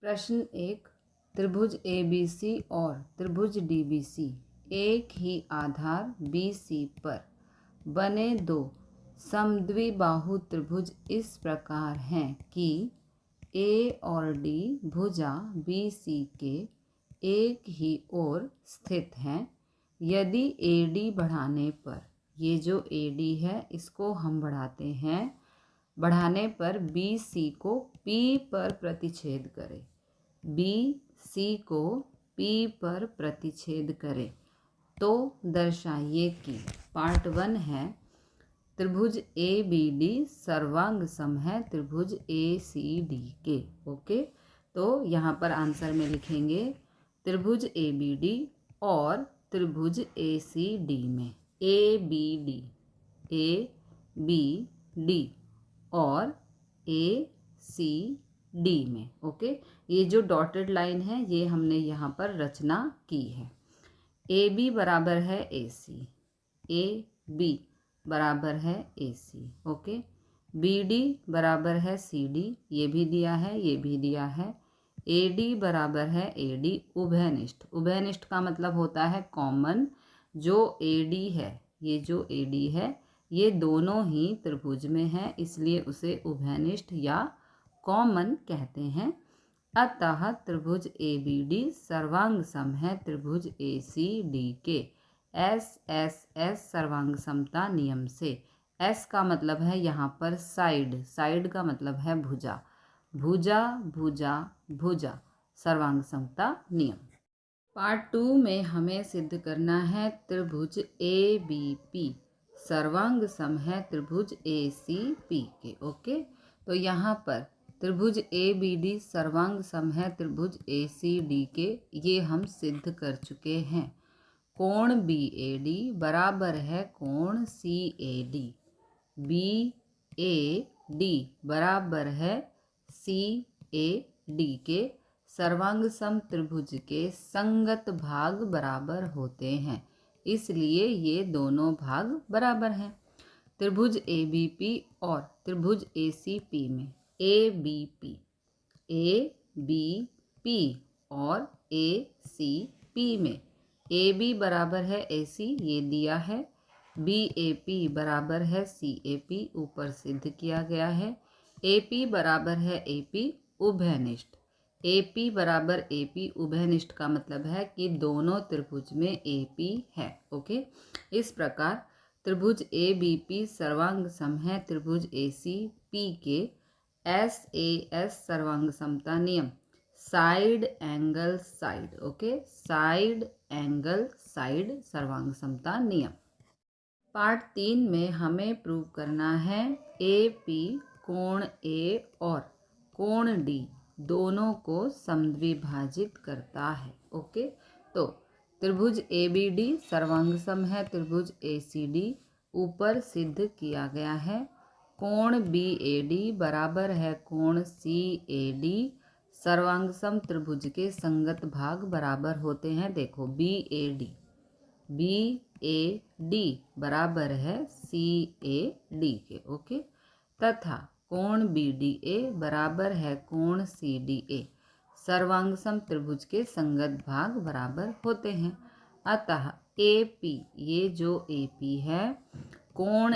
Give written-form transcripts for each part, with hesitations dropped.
प्रश्न 1। त्रिभुज ABC और त्रिभुज DBC एक ही आधार BC पर बने दो समद्विबाहु त्रिभुज इस प्रकार हैं कि A और D भुजा BC के एक ही ओर स्थित हैं। यदि AD बढ़ाने पर, ये जो AD है इसको हम बढ़ाते हैं, बढ़ाने पर BC को P पर प्रतिच्छेद करे, BC को P पर प्रतिच्छेद करे, तो दर्शाइए कि पार्ट 1 है त्रिभुज ABD सर्वांग सम है त्रिभुज ACD के। ओके, तो यहाँ पर आंसर में लिखेंगे त्रिभुज ABD और त्रिभुज ACD में ABD और ACD में। ओके, ये जो डॉटेड लाइन है ये हमने यहाँ पर रचना की है। AB बराबर है AC, AB बराबर है AC। ओके, BD बराबर है CD, ये भी दिया है, ये भी दिया है। AD बराबर है AD उभयनिष्ठ। उभयनिष्ठ का मतलब होता है कॉमन। जो AD है, ये जो AD है ये दोनों ही त्रिभुज में है, इसलिए उसे उभयनिष्ठ या कॉमन कहते हैं। अतः त्रिभुज ABD सर्वांग सम है त्रिभुज ACD के SSS सर्वांग समता नियम से। S का मतलब है यहाँ पर साइड, साइड का मतलब है भुजा, भुजा भुजा भुजा, सर्वांग समता नियम। पार्ट 2 में हमें सिद्ध करना है त्रिभुज ABP सर्वांग सम है त्रिभुज ACP के। ओके, तो यहाँ पर त्रिभुज ABD सर्वांग सम है त्रिभुज ACD के, ये हम सिद्ध कर चुके हैं। कोण BAD बराबर है कोण CAD, BAD बराबर है CAD के। सर्वांग सम त्रिभुज के संगत भाग बराबर होते हैं, इसलिए ये दोनों भाग बराबर हैं। त्रिभुज ABP और त्रिभुज ACP में ABP और ACP में AB बराबर है AC, ये दिया है। BAP बराबर है CAP, ऊपर सिद्ध किया गया है। AP बराबर है AP उभयनिष्ठ। AP बराबर AP उभयनिष्ठ का मतलब है कि दोनों त्रिभुज में AP है। ओके, इस प्रकार त्रिभुज ABP सर्वांग सम है त्रिभुज ACP के SAS सर्वांग समता नियम, side angle side. Okay, side angle side सर्वांग समता नियम। पार्ट 3 में हमें प्रूव करना है AP कोण A और कोण D दोनों को समद्विभाजित करता है। ओके, तो त्रिभुज ABD सर्वांग सम है त्रिभुज ACD, ऊपर सिद्ध किया गया है। कोण BAD बराबर है कोण CAD, सर्वांग सम त्रिभुज के संगत भाग बराबर होते हैं। देखो BAD बराबर है CAD के। ओके, तथा कोण BDA बराबर है कोण CDA, सर्वांग सम त्रिभुज के संगत भाग बराबर होते हैं। अतः AP, ये जो AP है, कोण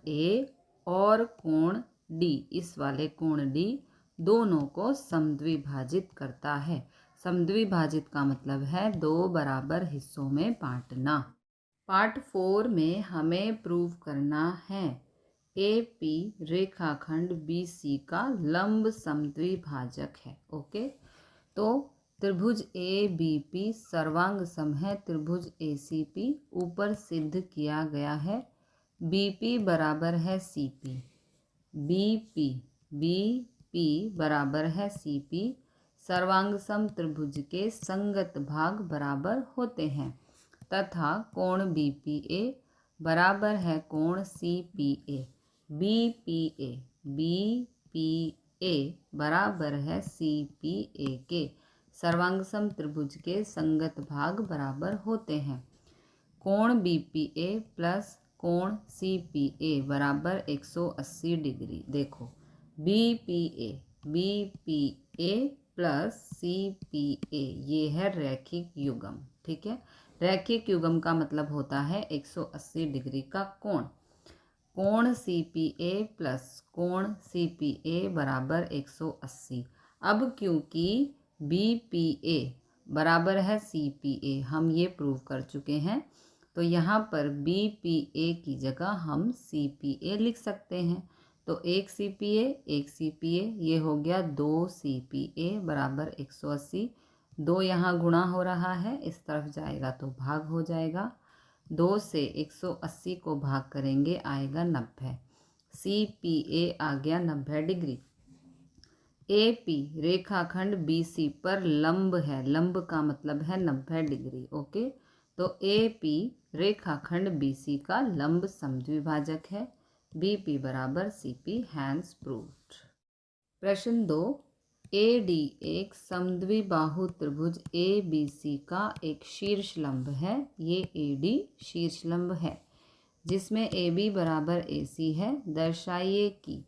A और कोण D, इस वाले कोण D दोनों को समद्विभाजित करता है। समद्विभाजित का मतलब है दो बराबर हिस्सों में बांटना। पार्ट 4 में हमें प्रूव करना है AP रेखाखंड BC का लंब समद्विभाजक है। ओके, तो त्रिभुज ABP सर्वांग सम है त्रिभुज ACP, ऊपर सिद्ध किया गया है। BP बराबर है CP, BP बराबर है CP, सर्वांग सम त्रिभुज के संगत भाग बराबर होते हैं। तथा कोण BPA बराबर है कोण CPA, BPA बराबर है CPA के, सर्वांग सम त्रिभुज के संगत भाग बराबर होते हैं। कोण BPA प्लस कोण CPA बराबर 180 डिग्री। देखो BPA A plus C P A, ये है रैखिक युग्म। ठीक है, रैखिक युग्म का मतलब होता है 180 डिग्री का कोण। कोण सी पी ए प्लस कोण सी पी ए बराबर 180। अब क्योंकि बी पी ए बराबर है सी पी ए, हम ये प्रूव कर चुके हैं, तो यहाँ पर बी पी ए की जगह हम सी पी ए लिख सकते हैं। तो एक सी पी ए, ये हो गया 2 सी पी ए बराबर 180। 2 यहाँ गुणा हो रहा है, इस तरफ जाएगा तो भाग हो जाएगा। 2 से 180 को भाग करेंगे, आएगा 90। सी पी ए आ गया 90 डिग्री। ए पी रेखाखंड बी सी पर लंब है, लंब का मतलब है 90 डिग्री। ओके, तो ए पी रेखाखंड बी सी का लंब समद्विभाजक है। बी पी बराबर सी पी, हैंस प्रूव्ड। प्रश्न 2, ए डी एक समद्विबाहु त्रिभुज ए बी सी का एक शीर्ष लंब है। ये ए डी शीर्ष लंब है जिसमें ए बी बराबर ए सी है। दर्शाइए कि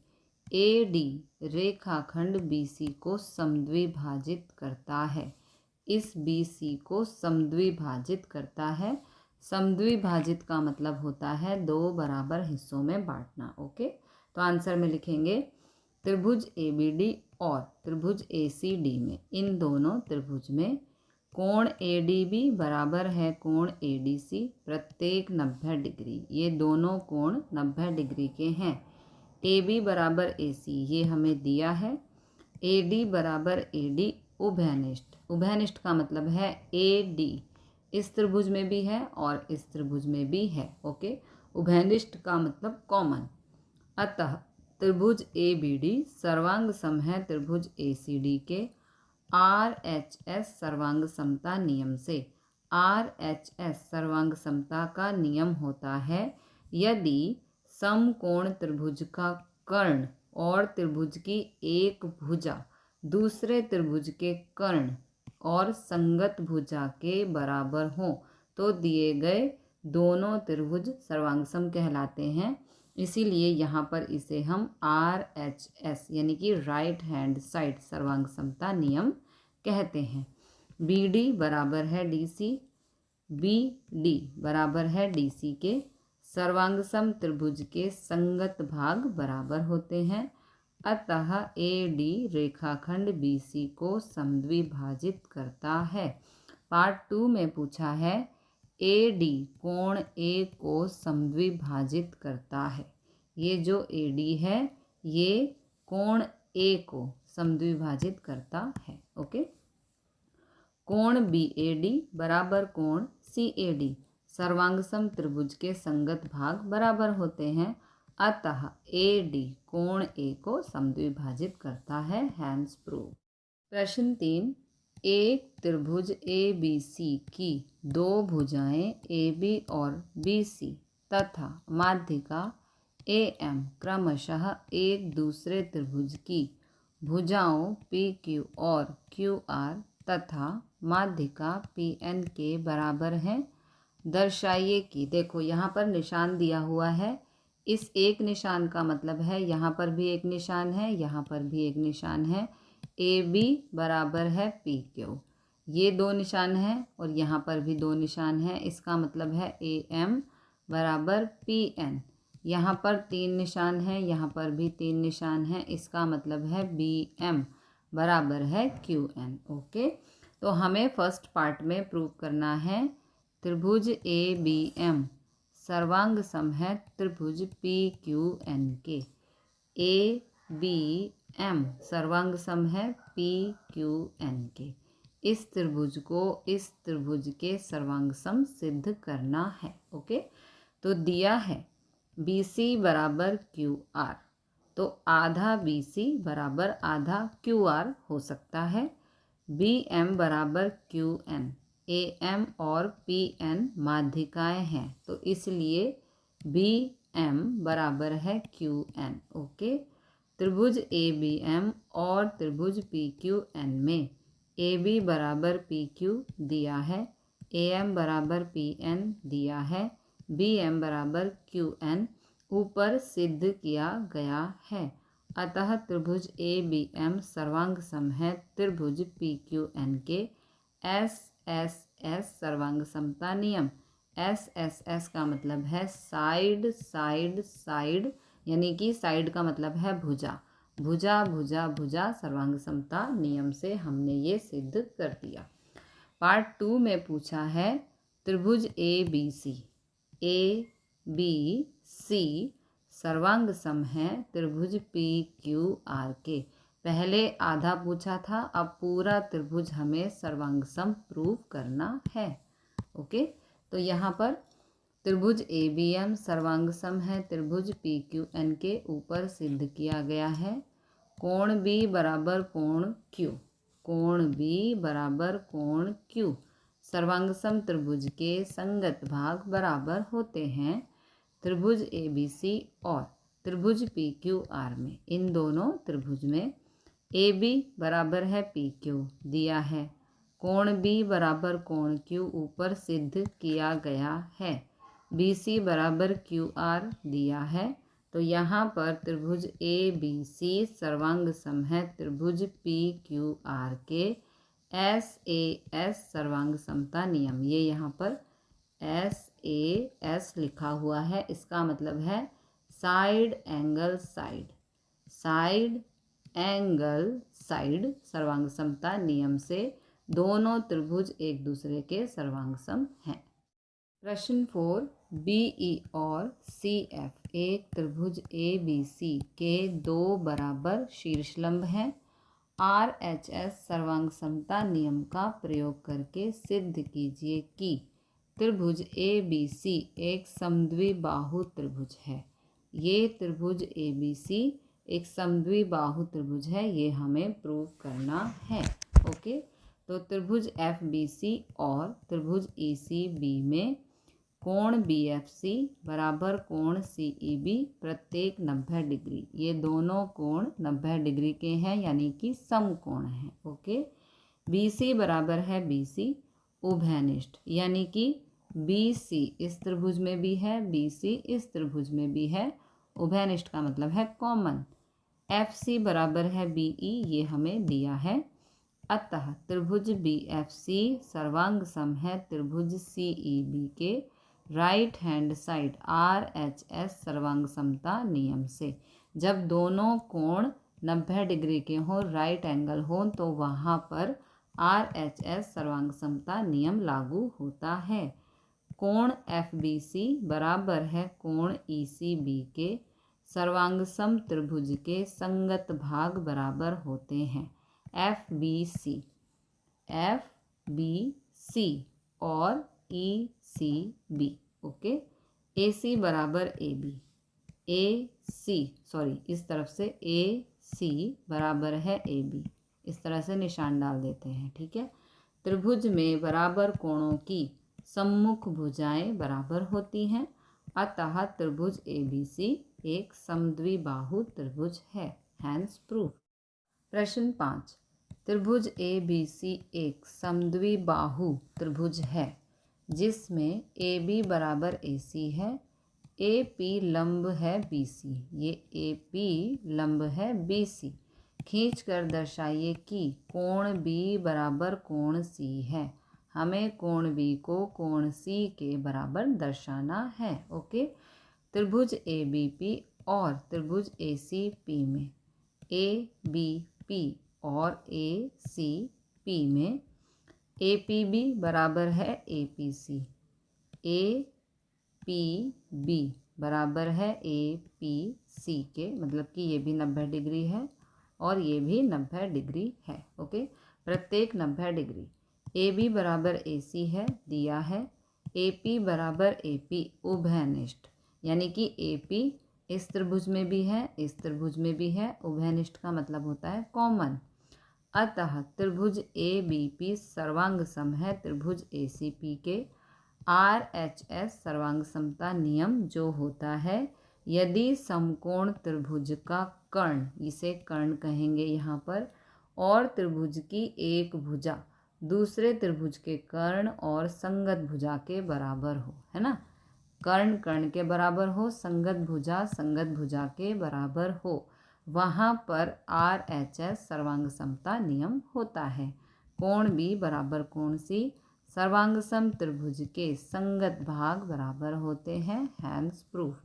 ए डी रेखाखंड बी सी को समद्विभाजित करता है। इस बी सी को समद्विभाजित करता है। समद्विभाजित का मतलब होता है 2 बराबर हिस्सों में बांटना। ओके, तो आंसर में लिखेंगे त्रिभुज ए बी डी और त्रिभुज ए सी डी में, इन दोनों त्रिभुज में कोण ए डी बी बराबर है कोण ए डी सी, प्रत्येक 90 डिग्री। ये दोनों कोण 90 डिग्री के हैं। ए बी बराबर ए सी ये हमें दिया है। ए डी बराबर ए डी उभयनिष्ठ, उभयनिष्ठ का मतलब है ए डी इस त्रिभुज में भी है और इस त्रिभुज में भी है। ओके, उभयनिष्ठ का मतलब कॉमन। अतः त्रिभुज ए बी डी सर्वांग सम है त्रिभुज ए सी डी के आर एच एस सर्वांग समता नियम से। आर एच एस सर्वांग समता का नियम होता है यदि समकोण त्रिभुज का कर्ण और त्रिभुज की एक भुजा दूसरे त्रिभुज के कर्ण और संगत भुजा के बराबर हो तो दिए गए दोनों त्रिभुज सर्वांगसम कहलाते हैं। इसीलिए यहाँ पर इसे हम आर एच एस यानी कि राइट हैंड साइड सर्वांग समता नियम कहते हैं। बी डी बराबर है डी सी, बी डी बराबर है डी सी के सर्वांगसम त्रिभुज के संगत भाग बराबर होते हैं। अतः ए डी रेखाखंड बी सी को समद्विभाजित करता है। पार्ट 2 में पूछा है ए डी कोण ए को समद्विभाजित करता है। ये जो ए डी है ये कोण ए को समद्विभाजित करता है। ओके, कोण बी ए डी बराबर कोण सी ए डी सर्वांगसम त्रिभुज के संगत भाग बराबर होते हैं। अतः ए डी कोण ए को समद्विभाजित करता है, हैंस प्रूव। प्रश्न 3, एक त्रिभुज ए बी सी की 2 भुजाएं ए बी और बी सी तथा माध्यिका ए एम क्रमशः एक दूसरे त्रिभुज की भुजाओं पी क्यू और क्यू आर तथा माध्यिका पी एन के बराबर हैं। दर्शाइए कि, देखो यहाँ पर निशान दिया हुआ है। इस एक निशान का मतलब है यहाँ पर भी एक निशान है, यहाँ पर भी एक निशान है। ए बी बराबर है पी क्यू, ये 2 निशान हैं और यहाँ पर भी 2 निशान हैं। इसका मतलब है ए एम बराबर पी एन। यहाँ पर 3 निशान हैं, यहाँ पर भी 3 निशान हैं। इसका मतलब है बी एम बराबर है क्यू एन। ओके, तो हमें फर्स्ट पार्ट में प्रूव करना है त्रिभुज ए बी एम सर्वांग सम है त्रिभुज पी क्यू एन के। ए बी एम सर्वांग सम है पी क्यू एन के। इस त्रिभुज को इस त्रिभुज के सर्वांग सम सिद्ध करना है। ओके, तो दिया है बी सी बराबर क्यू आर, तो आधा बी सी बराबर आधा क्यू आर हो सकता है। बी एम बराबर क्यू एन, ए एम और पी एन माध्यिकाएँ हैं तो इसलिए बी एम बराबर है क्यू एन। ओके, त्रिभुज ए बी एम और त्रिभुज पी क्यू एन में ए बी बराबर पी क्यू दिया है, ए एम बराबर पी एन दिया है, बी एम बराबर क्यू एन ऊपर सिद्ध किया गया है अतः त्रिभुज ए बी एम सर्वांग सम है त्रिभुज पी क्यू एन के। एस एस एस सर्वांग समता नियम। एस एस एस का मतलब है साइड साइड साइड, यानी कि साइड का मतलब है भुजा। भुजा भुजा भुजा सर्वांग समता नियम से हमने ये सिद्ध कर दिया। पार्ट 2 में पूछा है त्रिभुज A B C. A B C सर्वांग सम है त्रिभुज पी क्यू आर के। पहले आधा पूछा था, अब पूरा त्रिभुज हमें सर्वांग सम प्रूव करना है। ओके, तो यहाँ पर त्रिभुज ए बी एम सर्वांग सम है त्रिभुज पी क्यू एन के ऊपर सिद्ध किया गया है। कोण बी बराबर कोण क्यू, कोण बी बराबर कोण क्यू सर्वांग सम त्रिभुज के संगत भाग बराबर होते हैं त्रिभुज ए बी सी और त्रिभुज पी क्यू आर में। इन दोनों त्रिभुज में ए बी बराबर है पी क्यू दिया है, कोण बी बराबर कोण क्यू ऊपर सिद्ध किया गया है, बी सी बराबर क्यू आर दिया है। तो यहाँ पर त्रिभुज ए बी सी सर्वांग सम है त्रिभुज पी क्यू आर के। एस ए एस सर्वांग समता नियम, ये यहाँ पर एस ए एस लिखा हुआ है, इसका मतलब है side angle side, side angle side सर्वांग समता नियम से दोनों त्रिभुज एक दूसरे के सर्वांग सम हैं। प्रश्न 4 बी ई और सी एफ एक त्रिभुज ए बी सी के दो बराबर शीर्षलंब हैं। आर एच एस सर्वांग समता नियम का प्रयोग करके सिद्ध कीजिए कि त्रिभुज ए बी सी एक समद्विबाहु त्रिभुज है। ये त्रिभुज ए बी सी एक समद्विबाहु त्रिभुज है, ये हमें प्रूव करना है। ओके, तो त्रिभुज एफ बी सी और त्रिभुज ई सी बी में कोण बी एफ सी बराबर कोण सी ई बी प्रत्येक 90 डिग्री, ये दोनों कोण 90 डिग्री के हैं, यानी कि समकोण हैं। ओके, बी सी बराबर है बी सी उभयनिष्ठ, यानी कि बी सी इस त्रिभुज में भी है, बी सी इस त्रिभुज में भी है। उभयनिष्ठ का मतलब है कॉमन। एफ सी बराबर है बी ई, ये हमें दिया है। अतः त्रिभुज बी एफ सी सर्वांग सम है त्रिभुज सी ई बी के right hand side R H S सर्वांग समता नियम से। जब दोनों कोण 90 डिग्री के हों, राइट एंगल हो, तो वहाँ पर आर एच एस सर्वांग समता नियम लागू होता है। कोण एफ बी सी बराबर है कोण ई सी बी के। सर्वांग सम त्रिभुज के संगत भाग बराबर होते हैं एफ बी सी और ई सी बी। ओके, ए सी बराबर ए बी, इस तरफ से ए सी बराबर है ए बी, इस तरह से निशान डाल देते हैं। ठीक है, त्रिभुज में बराबर कोणों की सम्मुख भुजाएं बराबर होती हैं, अतः त्रिभुज ए बी सी एक समद्विबाहु त्रिभुज है, हैंस प्रूफ। प्रश्न 5 त्रिभुज ए बी सी एक समद्विबाहु त्रिभुज है जिसमें ए बी बराबर ए सी है, ए पी लंब है बी सी, ये ए पी लंब है बी सी। खींच कर दर्शाइए कि कोण बी बराबर कोण सी है। हमें कोण बी को कोण सी के बराबर दर्शाना है। ओके, त्रिभुज ए बी पी और त्रिभुज ए सी पी में ए बी पी और ए सी पी में ए पी बी बराबर है A P C, A P B बराबर है ए पी सी के, मतलब कि ये भी 90 डिग्री है और ये भी 90 डिग्री है। ओके, प्रत्येक 90 डिग्री। ए बी बराबर ए सी है दिया है, ए पी बराबर ए पी उभयनिष्ठ, यानी कि ए पी इस त्रिभुज में भी है, इस त्रिभुज में भी है। उभयनिष्ठ का मतलब होता है कॉमन। अतः त्रिभुज ए बी पी सर्वांग सम है त्रिभुज ए सी पी के। आर एच एस सर्वांग समता नियम जो होता है, यदि समकोण त्रिभुज का कर्ण, इसे कर्ण कहेंगे यहाँ पर, और त्रिभुज की एक भुजा दूसरे त्रिभुज के कर्ण और संगत भुजा के बराबर हो, है ना, कर्ण कर्ण के बराबर हो, संगत भुजा के बराबर हो, वहाँ पर RHS सर्वांग समता नियम होता है। कोण B बराबर कोण C सर्वांग सम त्रिभुज के संगत भाग बराबर होते हैं, हैंस प्रूफ।